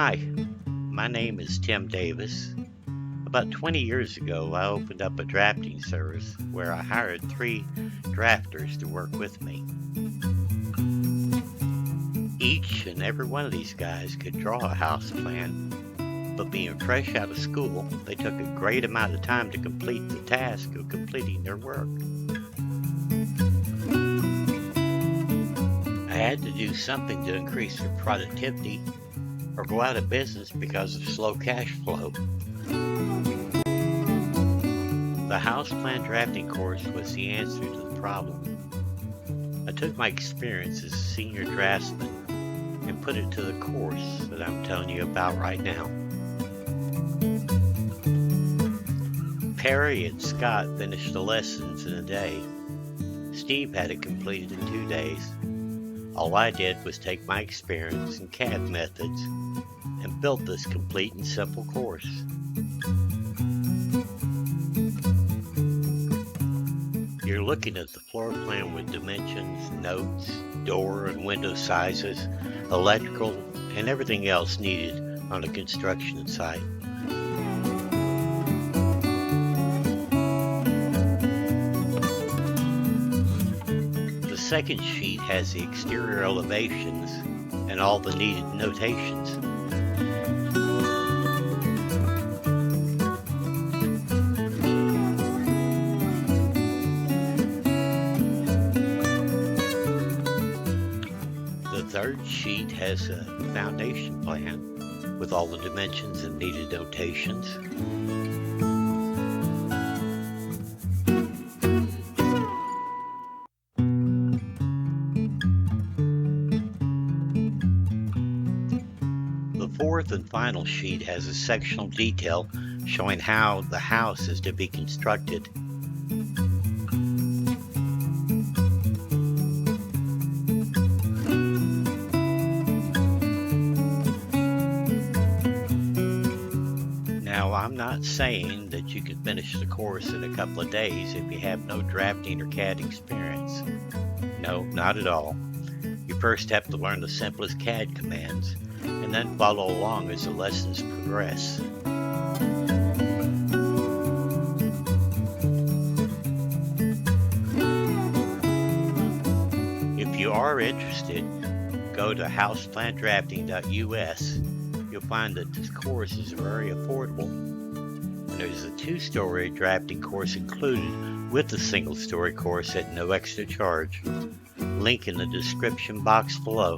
Hi, my name is Tim Davis. About 20 years ago, I opened up a drafting service where I hired 3 drafters to work with me. Each and every one of these guys could draw a house plan, but being fresh out of school, they took a great amount of time to complete the task of completing their work. I had to do something to increase their productivity or go out of business because of slow cash flow. The house plan drafting course was the answer to the problem. I took my experience as a senior draftsman and put it to the course that I'm telling you about right now. Perry and Scott finished the lessons in a day. Steve had it completed in 2 days. All I did was take my experience in CAD methods and built this complete and simple course. You're looking at the floor plan with dimensions, notes, door and window sizes, electrical, and everything else needed on a construction site. The second sheet has the exterior elevations and all the needed notations. The third sheet has a foundation plan with all the dimensions and needed notations. The fourth and final sheet has a sectional detail showing how the house is to be constructed. Now, I'm not saying that you can finish the course in a couple of days if you have no drafting or CAD experience. No, not at all. You first have to learn the simplest CAD commands and then follow along as the lessons progress. If you are interested, go to houseplandrafting.us. You'll find that this course is very affordable, and there's a 2-story drafting course included with the single-story course at no extra charge. Link in the description box below.